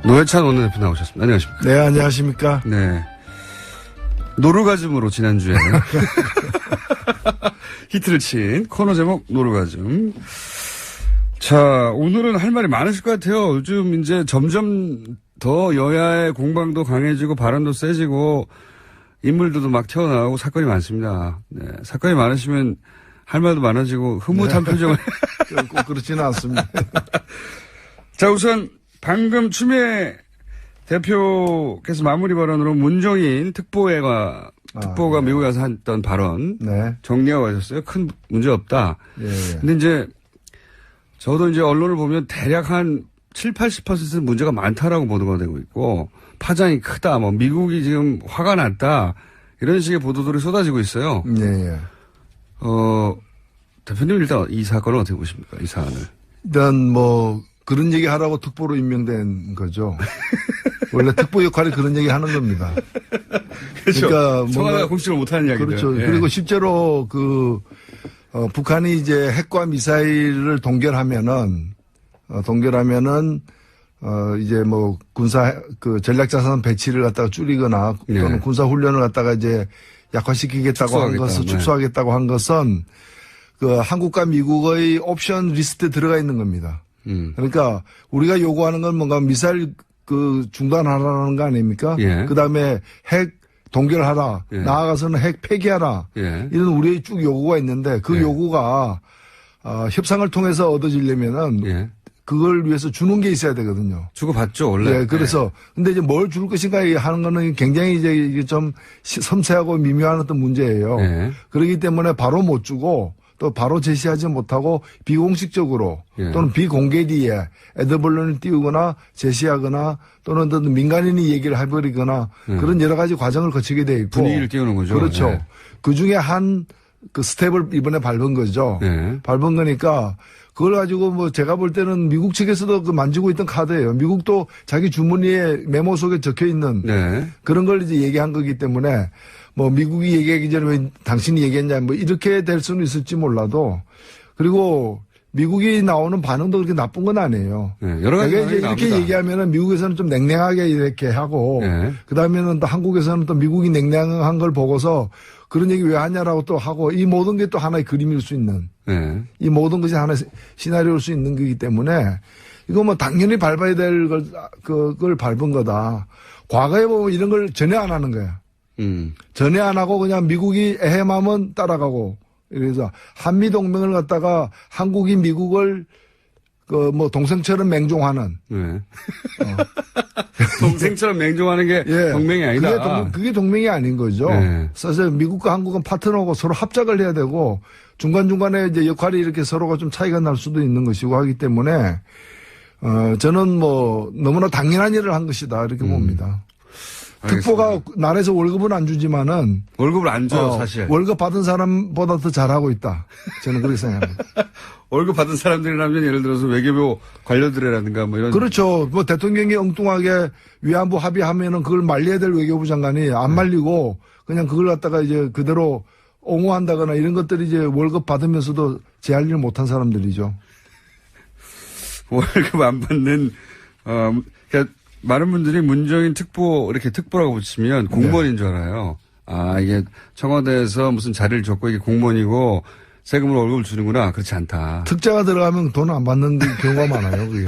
노회찬 원내대표 나오셨습니다. 안녕하십니까. 네, 안녕하십니까. 네. 노루가즘으로 지난주에 히트를 친 코너 제목 노루가즘. 자, 오늘은 할 말이 많으실 것 같아요. 요즘 이제 점점 더 여야의 공방도 강해지고 발언도 세지고 인물들도 막 튀어나오고 사건이 많습니다. 네. 사건이 많으시면 할 말도 많아지고 흐뭇한 네. 표정을. 꼭 그렇지는 않습니다. 자, 우선 방금 추미애 대표께서 마무리 발언으로 문정인 특보가 네. 미국에 가서 했던 발언 네. 정리하고 가셨어요. 큰 문제 없다. 예. 근데 이제 저도 이제 언론을 보면 대략 한 7, 80% 문제가 많다라고 보도가 되고 있고 파장이 크다. 뭐 미국이 지금 화가 났다. 이런 식의 보도들이 쏟아지고 있어요. 네. 대표님 일단 이 사건을 어떻게 보십니까? 이 사안을. 일단 뭐 그런 얘기 하라고 특보로 임명된 거죠. 원래 특보 역할이 그런 얘기 하는 겁니다. 그렇죠. 그러니까 청와대가 공식을 못하는 이야기들. 그렇죠. 예. 그리고 실제로 북한이 이제 핵과 미사일을 동결하면은 이제 뭐 전략자산 배치를 갖다가 줄이거나 또는 예. 군사 훈련을 갖다가 이제 약화시키겠다고 한 것은 축소하겠다고 한 것은 한국과 미국의 옵션 리스트에 들어가 있는 겁니다. 그러니까 우리가 요구하는 건 뭔가 미사일 중단하라는 거 아닙니까? 예. 그 다음에 핵 동결하라. 예. 나아가서는 핵 폐기하라. 예. 이런 우리의 쭉 요구가 있는데 그 예. 요구가 협상을 통해서 얻어지려면은 예. 그걸 위해서 주는 게 있어야 되거든요. 주고받죠, 원래. 네, 그래서 근데 이제 뭘 줄 것인가 하는 거는 굉장히 이제 좀 섬세하고 미묘한 어떤 문제예요. 예. 그렇기 때문에 바로 못 주고 또 바로 제시하지 못하고 비공식적으로 예. 또는 비공개리에 애드벌룬을 띄우거나 제시하거나 또는 어떤 민간인이 얘기를 해버리거나 그런 여러 가지 과정을 거치게 돼 있고 분위기를 띄우는 거죠. 그렇죠. 예. 그 중에 한 스텝을 이번에 밟은 거죠. 예. 밟은 거니까 그걸 가지고 뭐 제가 볼 때는 미국 측에서도 만지고 있던 카드예요. 미국도 자기 주머니에 메모 속에 적혀 있는 네. 그런 걸 이제 얘기한 거기 때문에 뭐 미국이 얘기하기 전에 왜 당신이 얘기했냐 뭐 이렇게 될 수는 있을지 몰라도 그리고 미국이 나오는 반응도 그렇게 나쁜 건 아니에요. 네, 여러 가지 이제 이렇게 나옵니다. 얘기하면은 미국에서는 좀 냉랭하게 이렇게 하고 네. 그다음에는 또 한국에서는 또 미국이 냉랭한 걸 보고서 그런 얘기 왜 하냐라고 또 하고 이 모든 게 또 하나의 그림일 수 있는 네. 이 모든 것이 하나의 시나리오일 수 있는 거기 때문에 이거 뭐 당연히 밟아야 될 그걸 밟은 거다. 과거에 보면 이런 걸 전혀 안 하는 거야. 전혀 안 하고 그냥 미국이 에헤마면 따라가고 그래서 한미 동맹을 갖다가 한국이 미국을 뭐 동생처럼 맹종하는. 네. 동생처럼 맹종하는 게 예. 동맹이 아니다. 그게 동맹이 아닌 거죠. 네. 사실 미국과 한국은 파트너고 서로 합작을 해야 되고 중간중간에 이제 역할이 이렇게 서로가 좀 차이가 날 수도 있는 것이고 하기 때문에 저는 뭐 너무나 당연한 일을 한 것이다 이렇게 봅니다. 특보가 나라에서 월급은 안 주지만은 월급을 안 줘요 사실. 월급 받은 사람보다 더 잘하고 있다. 저는 그렇게 생각합니다. 월급 받은 사람들이라면 예를 들어서 외교부 관료들이라든가 뭐 이런. 그렇죠. 뭐 대통령이 엉뚱하게 위안부 합의하면은 그걸 말려야 될 외교부 장관이 안 말리고 그냥 그걸 갖다가 이제 그대로 옹호한다거나 이런 것들이 이제 월급 받으면서도 제 할 일 못한 사람들이죠. 월급 안 받는 그러니까 많은 분들이 문정인 특보 이렇게 특보라고 붙이면 공무원인 줄 알아요. 아 이게 청와대에서 무슨 자리를 줬고 이게 공무원이고 세금으로 월급을 주는구나. 그렇지 않다. 특자가 들어가면 돈 안 받는 경우가 많아요. 그게.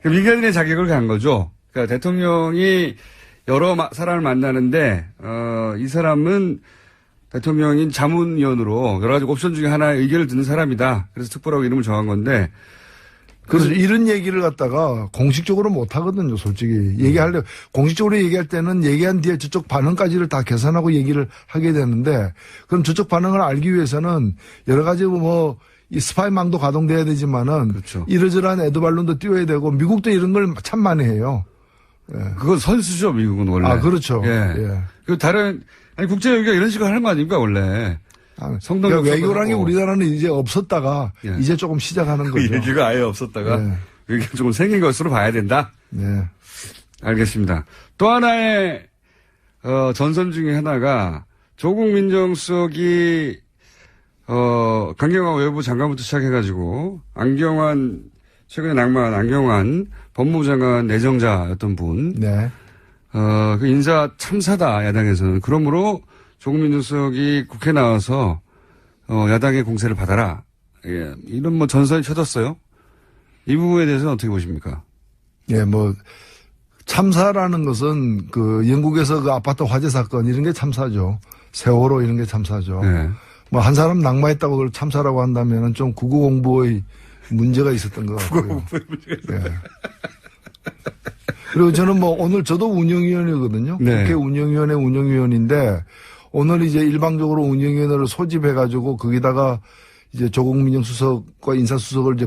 네. 민간인의 자격을 간 거죠. 그러니까 대통령이 여러 사람을 만나는데 이 사람은 대통령인 자문위원으로 여러 가지 옵션 중에 하나의 의견을 듣는 사람이다. 그래서 특보라고 이름을 정한 건데 그래서 이런 얘기를 갖다가 공식적으로 못 하거든요, 솔직히. 공식적으로 얘기할 때는 얘기한 뒤에 저쪽 반응까지를 다 계산하고 얘기를 하게 되는데, 그럼 저쪽 반응을 알기 위해서는 여러 가지 이 스파이망도 가동돼야 되지만은, 그렇죠. 이러저러한 에드발론도 띄워야 되고, 미국도 이런 걸 참 많이 해요. 예. 그건 선수죠, 미국은 원래. 아, 그렇죠. 예. 예. 국제외교가 이런 식으로 하는 거 아닙니까, 원래? 그러니까 외교라는 게 우리나라는 이제 없었다가 예. 이제 조금 시작하는 거죠. 외교가 아예 없었다가 예. 외교가 조금 생긴 것으로 봐야 된다. 네. 알겠습니다. 또 하나의 전선 중에 하나가 조국 민정수석이 강경화 외무부 장관부터 시작해가지고 안경환 최근에 낙마한 안경환 법무부 장관 내정자였던 분. 네. 그 인사 참사다, 야당에서는. 그러므로 조국 민주수석이 국회에 나와서, 야당의 공세를 받아라. 예, 이런 뭐 전선이 쳐졌어요. 이 부분에 대해서는 어떻게 보십니까? 예, 뭐, 참사라는 것은 그 영국에서 그 아파트 화재 사건 이런 게 참사죠. 세월호 이런 게 참사죠. 네. 뭐 한 사람 낙마했다고 그걸 참사라고 한다면은 좀 국어공부의 문제가 있었던 것 같고요. 국어공부의 문제가 예. 그리고 저는 뭐 오늘 저도 운영위원이거든요. 네. 국회 운영위원회 운영위원인데 오늘 이제 일방적으로 운영위원회를 소집해가지고 거기다가 이제 조국 민정수석과 인사수석을 이제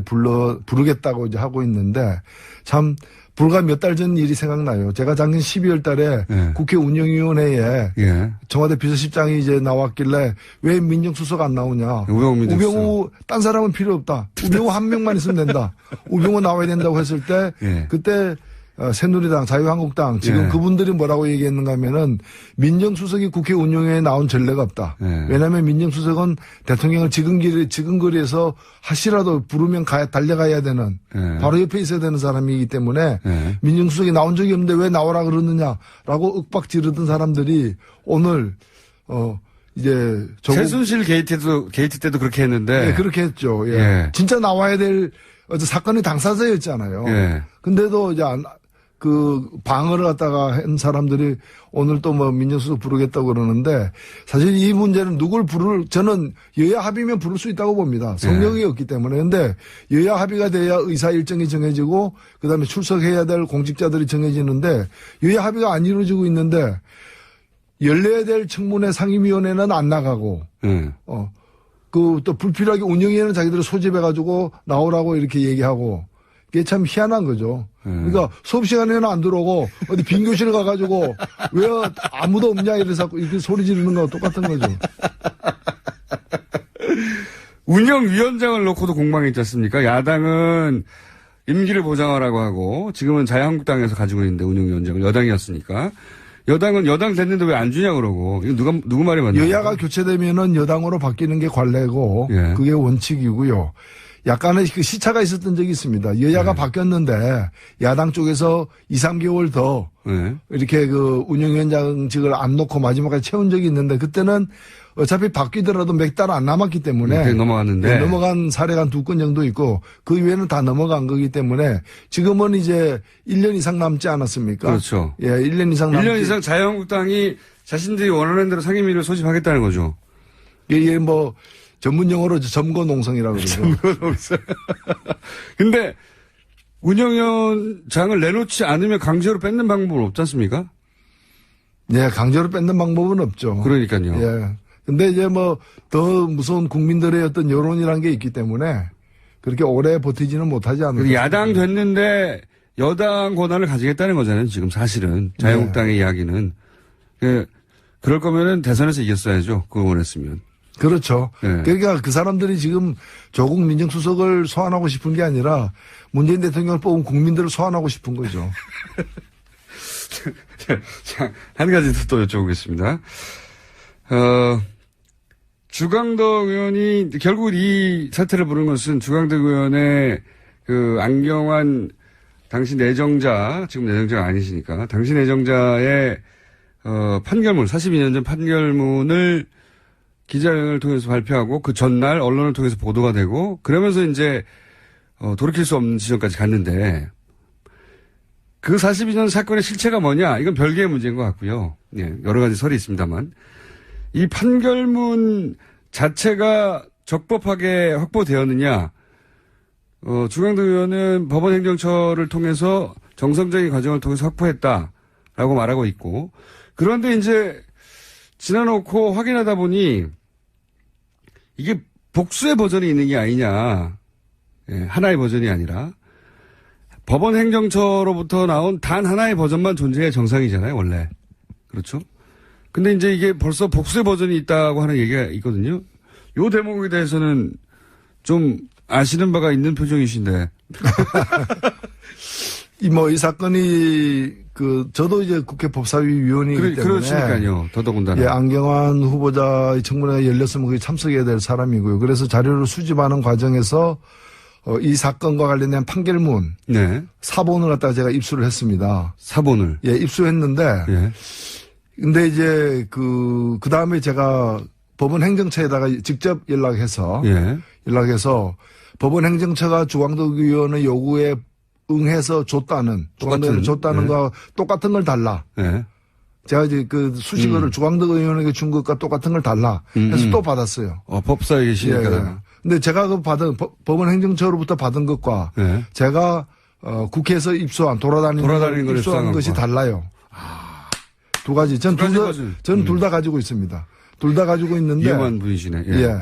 부르겠다고 이제 하고 있는데 참 불과 몇 달 전 일이 생각나요. 제가 작년 12월 달에 네. 국회 운영위원회에 예. 청와대 비서실장이 이제 나왔길래 왜 민정수석 안 나오냐. 우병우 딴 사람은 필요 없다. 우병우 한 명만 있으면 된다. 우병우 나와야 된다고 했을 때 예. 그때 새누리당, 자유한국당 지금 예. 그분들이 뭐라고 얘기했는가 하면은 민정수석이 국회 운영에 나온 전례가 없다. 예. 왜냐하면 민정수석은 대통령을 지근거리에서 하시라도 부르면 달려가야 되는 예. 바로 옆에 있어야 되는 사람이기 때문에 예. 민정수석이 나온 적이 없는데 왜 나오라 그러느냐라고 윽박 지르던 사람들이 오늘 이제 최순실 게이트 때도 그렇게 했는데. 네, 그렇게 했죠. 예. 예. 진짜 나와야 될 어제 사건의 당사자였잖아요. 예. 근데도 이제 그 방어를 갖다가 한 사람들이 오늘 또 뭐 민정수석 부르겠다고 그러는데 사실 이 문제는 저는 여야 합의면 부를 수 있다고 봅니다. 성명이 예. 없기 때문에. 근데 여야 합의가 돼야 의사 일정이 정해지고 그다음에 출석해야 될 공직자들이 정해지는데 여야 합의가 안 이루어지고 있는데 열려야 될 청문회 상임위원회는 안 나가고 그 또 불필요하게 운영위원회는 자기들을 소집해가지고 나오라고 이렇게 얘기하고 그게 참 희한한 거죠. 그러니까 수업 시간에는 안 들어오고 어디 빈 교실 가가지고 왜 아무도 없냐 이래서 이렇게 소리 지르는 거와 똑같은 거죠. 운영위원장을 놓고도 공방이 있지 않습니까? 야당은 임기를 보장하라고 하고 지금은 자유한국당에서 가지고 있는데 운영위원장을 여당이었으니까. 여당은 여당 됐는데 왜 안 주냐 그러고. 이거 누구 말이 맞나요? 여야가 교체되면은 여당으로 바뀌는 게 관례고 예. 그게 원칙이고요. 약간의 그 시차가 있었던 적이 있습니다. 여야가 바뀌었는데 야당 쪽에서 2, 3개월 더 이렇게 그 운영위원장직을 안 놓고 마지막까지 채운 적이 있는데 그때는 어차피 바뀌더라도 몇 달 안 남았기 때문에 넘어갔는데 넘어간 사례가 한 2건 정도 있고 그 이외에는 다 넘어간 거기 때문에 지금은 이제 1년 이상 남지 않았습니까? 그렇죠. 예, 1년 이상 1년 이상 자유한국당이 자신들이 원하는 대로 상임위를 소집하겠다는 거죠. 이게 뭐 전문 용어로 점거농성이라고 그러죠. 점거농성. 근데 운영위원장을 내놓지 않으면 강제로 뺏는 방법은 없지 않습니까? 네, 강제로 뺏는 방법은 없죠. 그러니까요. 예. 근데 이제 뭐 더 무서운 국민들의 어떤 여론이란 게 있기 때문에 그렇게 오래 버티지는 못하지 않을까. 야당 됐는데 여당 권한을 가지겠다는 거잖아요. 지금 사실은 자유한국당의 이야기는. 그럴 거면은 대선에서 이겼어야죠. 그거 원했으면. 그렇죠. 네. 그러니까 그 사람들이 지금 조국 민정수석을 소환하고 싶은 게 아니라 문재인 대통령을 뽑은 국민들을 소환하고 싶은 거죠. 자, 한 가지 또 여쭤보겠습니다. 주강덕 의원이 결국 이 사태를 부른 것은 주강덕 의원의 그 안경환 당시 내정자, 지금 내정자가 아니시니까 당시 내정자의 판결문, 42년 전 판결문을 기자회견을 통해서 발표하고 그 전날 언론을 통해서 보도가 되고 그러면서 이제 돌이킬 수 없는 지점까지 갔는데 그 42년 사건의 실체가 뭐냐? 이건 별개의 문제인 것 같고요. 예, 여러 가지 설이 있습니다만 이 판결문 자체가 적법하게 확보되었느냐? 주강덕 의원은 법원행정처를 통해서 정상적인 과정을 통해서 확보했다라고 말하고 있고 그런데 이제 지나놓고 확인하다 보니 이게 복수의 버전이 있는 게 아니냐. 예, 하나의 버전이 아니라 법원 행정처로부터 나온 단 하나의 버전만 존재해야 정상이잖아요, 원래. 그렇죠? 근데 이제 이게 벌써 복수의 버전이 있다고 하는 얘기가 있거든요. 요 대목에 대해서는 좀 아시는 바가 있는 표정이신데. 이 사건이 저도 이제 국회 법사위 위원이기 때문에. 그렇으니까요. 더더군다나. 예, 안경환 후보자의 청문회가 열렸으면 거기 참석해야 될 사람이고요. 그래서 자료를 수집하는 과정에서 이 사건과 관련된 판결문 네. 사본을 갖다가 제가 입수를 했습니다. 사본을. 예, 입수했는데 예. 근데 이제 그 다음에 제가 법원 행정처에다가 직접 연락해서 법원 행정처가 주광덕 의원의 요구에 응해서 줬다는 거와 똑같은 걸 달라. 예. 제가 이제 그 수식어를 주광덕 의원에게 준 것과 똑같은 걸 달라 해서 또 받았어요. 법사에 계시니까. 예. 근데 제가 그 받은 법원 행정처로부터 받은 것과 제가 국회에서 입수한 돌아다니는 걸 입수한 것이 달라요. 두 가지. 저는 둘 다 가지고 있습니다. 둘 다 가지고 있는데. 위험한 분이시네. 예.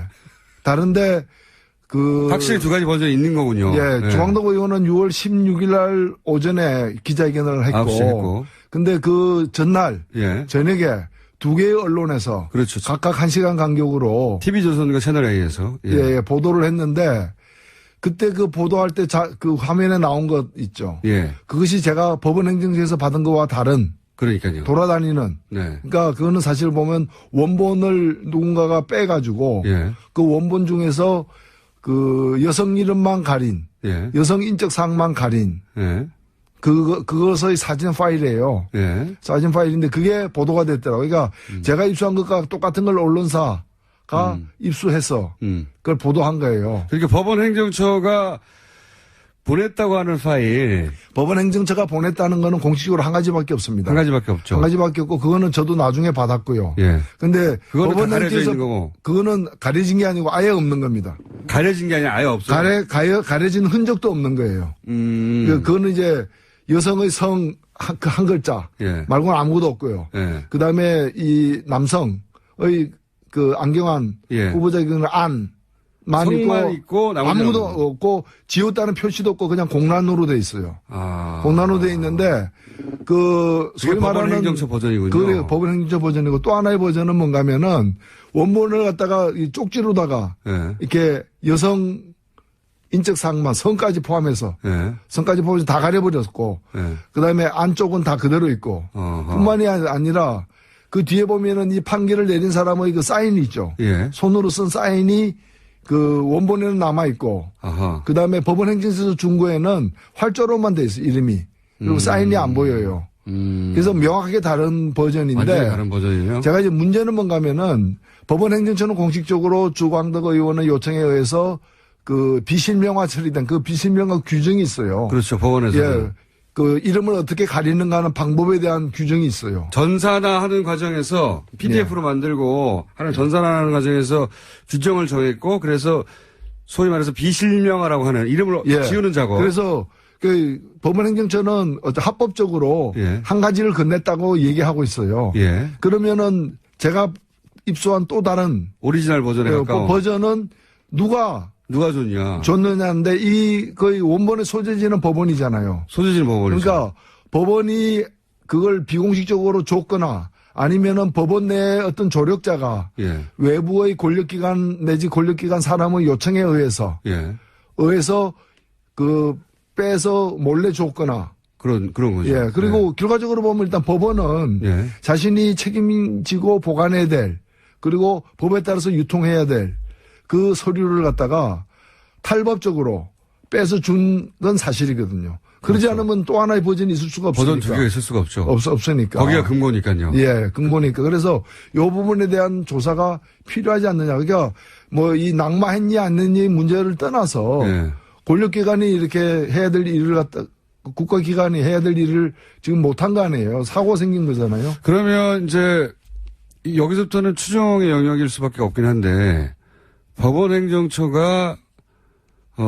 다른데 확실히 두 가지 버전이 있는 거군요. 예. 주광덕 의원은 6월 16일 날 오전에 기자회견을 했고. 근데 그 전날. 저녁에 두 개의 언론에서. 그렇죠. 각각 1시간 간격으로. TV조선과 채널A에서. 예. 보도를 했는데. 그때 그 보도할 때 그 화면에 나온 것 있죠. 예. 그것이 제가 법원 행정처에서 받은 것과 다른. 그러니까요. 돌아다니는. 그러니까 그거는 사실 보면 원본을 누군가가 빼가지고. 그 원본 중에서 그 여성 이름만 가린. 여성 인적 사항만 가린. 그것의 사진 파일이에요. 사진 파일인데 그게 보도가 됐더라고요. 그러니까 제가 입수한 것과 똑같은 걸 언론사가 입수해서 그걸 보도한 거예요. 그러니까 법원 행정처가 보냈다고 하는 파일. 법원 행정처가 보냈다는 거는 공식적으로 한 가지밖에 없습니다. 한 가지밖에 없죠. 한 가지밖에 없고 그거는 저도 나중에 받았고요. 근데 법원 행정처에서 그거는 가려진 게 아니고 아예 없는 겁니다. 가려진 게 아니라 아예 없어요. 가려진 흔적도 없는 거예요. 그거는 이제 여성의 성 한 글자 말고는 아무것도 없고요. 그다음에 이 남성의 그 안경환 후보자 그 성만 있고 아무것도 없고 지웠다는 표시도 없고 그냥 공란으로 돼 있어요. 공란으로 돼 있는데 그 소위 말하는 법원 행정처 버전이군요. 그래 법원 행정처 버전이고 또 하나의 버전은 뭔가면은 원본을 갖다가 이 쪽지로다가 이렇게 여성 인적 사항만 성까지 포함해서 다 가려버렸고 그다음에 안쪽은 다 그대로 있고 뿐만이 아니라 그 뒤에 보면은 이 판결을 내린 사람의 그 사인이 있죠. 손으로 쓴 사인이 그 원본에는 남아있고, 그 다음에 법원 행정처에서 준 거에는 활자로만 돼 있어요, 이름이. 그리고 사인이 안 보여요. 그래서 명확하게 다른 버전인데. 다른 버전이에요? 제가 이제 문제는 뭔가 하면은 법원 행정처는 공식적으로 주광덕 의원의 요청에 의해서 그 비실명화 처리된 그 비실명화 규정이 있어요. 그렇죠, 법원에서. 그 이름을 어떻게 가리는가 하는 방법에 대한 규정이 있어요. 전산화 하는 과정에서 PDF로 만들고 하는 전산화하는 과정에서 규정을 정했고 그래서 소위 말해서 비실명화라고 하는 이름을 지우는 작업. 그래서 그 법원 행정처는 합법적으로 한 가지를 건넸다고 얘기하고 있어요. 그러면은 제가 입수한 또 다른 오리지널 버전에 가까운 버전은 누가 줬느냐인데 거의 원본의 소재지는 법원이잖아요. 소재지는 법원이죠. 그러니까 법원이 그걸 비공식적으로 줬거나 아니면은 법원 내에 어떤 조력자가 외부의 권력기관 내지 권력기관 사람의 요청에 의해서 그 빼서 몰래 줬거나 그런 거죠. 그리고 결과적으로 보면 일단 법원은 자신이 책임지고 보관해야 될 그리고 법에 따라서 유통해야 될 그 서류를 갖다가 탈법적으로 빼서 준 건 사실이거든요. 그러지 않으면 또 하나의 버전이 있을 수가 없으니까. 버전 두 개가 있을 수가 없죠. 없으니까. 거기가 근거니까요. 근거니까. 그래서 이 부분에 대한 조사가 필요하지 않느냐. 그러니까 뭐 이 낙마했니 안 했니 문제를 떠나서 권력기관이 이렇게 해야 될 일을 갖다 국가기관이 해야 될 일을 지금 못한 거 아니에요. 사고가 생긴 거잖아요. 그러면 이제 여기서부터는 추정의 영역일 수밖에 없긴 한데 법원 행정처가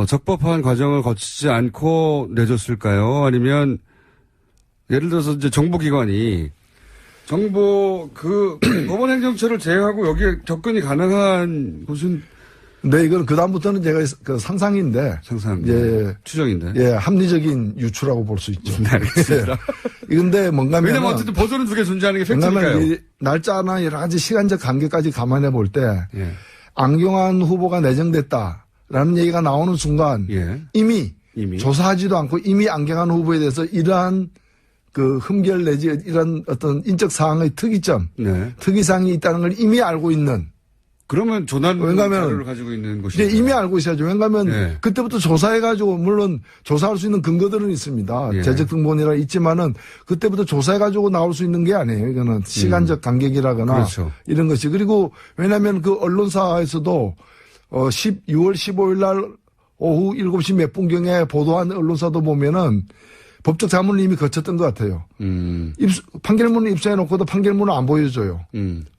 적법한 과정을 거치지 않고 내줬을까요? 아니면 예를 들어서 이제 정보기관이 법원 행정처를 제외하고 여기에 접근이 가능한 곳은 네, 이건 그다음부터는 제가 그 상상인데. 추정인데. 합리적인 유추라고 볼 수 있죠. 알겠습니다. 근데 뭔가면. 왜냐면 어쨌든 버전은 두 개 존재하는 게 팩트니까요. 날짜나 여러 가지 시간적 관계까지 감안해 볼 때. 안경환 후보가 내정됐다라는 얘기가 나오는 순간. 이미 조사하지도 않고 이미 안경환 후보에 대해서 이러한 그 흠결 내지 이런 어떤 인적 사항의 특이점. 특이사항이 있다는 걸 이미 알고 있는. 그러면 조난 자료를 가지고 있는 것이죠. 이제 이미 알고 있어야죠. 왜냐하면 예. 그때부터 조사해가지고 물론 조사할 수 있는 근거들은 있습니다. 예. 재적 등본이라 있지만은 그때부터 조사해가지고 나올 수 있는 게 아니에요. 이거는 시간적 간격이라거나 그렇죠. 이런 것이. 그리고 왜냐하면 그 언론사에서도 6월 15일 날 오후 7시 몇 분경에 보도한 언론사도 보면은 법적 자문을 이미 거쳤던 것 같아요. 판결문을 입수해놓고도 판결문을 안 보여줘요.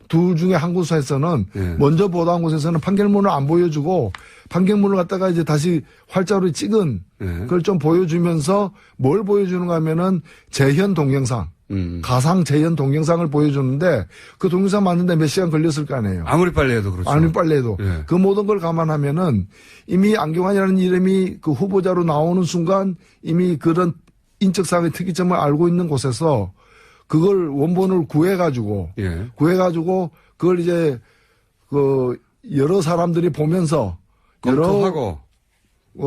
둘 중에 한 곳에서는 예. 먼저 보도한 곳에서는 판결문을 안 보여주고 판결문을 갖다가 이제 다시 활자로 찍은 예. 그걸 좀 보여주면서 뭘 보여주는가 하면은 재현 동영상, 가상 재현 동영상을 보여주는데 그 동영상 만드는데 몇 시간 걸렸을 거 아니에요. 아무리 빨리 해도 그렇죠. 아무리 빨리 해도. 예. 그 모든 걸 감안하면은 이미 안경환이라는 이름이 그 후보자로 나오는 순간 이미 그런 인적사항의 특이점을 알고 있는 곳에서 그걸 원본을 구해가지고 예. 그걸 이제 그 여러 사람들이 보면서 검토하고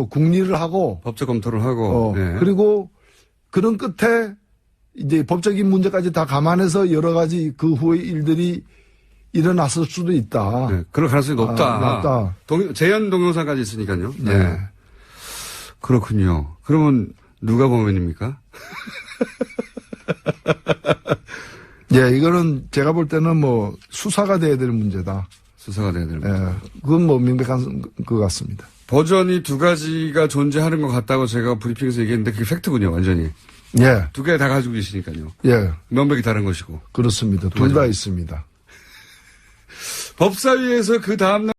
국리를 하고 법적 검토를 하고 예. 그리고 그런 끝에 이제 법적인 문제까지 다 감안해서 여러 가지 그 후의 일들이 일어났을 수도 있다. 네, 그럴 가능성이 높다. 높다. 재현 동영상까지 있으니까요. 네. 네. 그렇군요. 그러면 누가 범인입니까? 예, 이거는 제가 볼 때는 뭐 수사가 돼야 될 문제다. 수사가 돼야 될 문제. 예, 그건 뭐 명백한 것 같습니다. 버전이 두 가지가 존재하는 것 같다고 제가 브리핑에서 얘기했는데 그게 팩트군요, 완전히. 예. 두 개 다 가지고 계시니까요. 예. 명백히 다른 것이고. 그렇습니다. 둘 다 있습니다. 법사위에서 그 다음날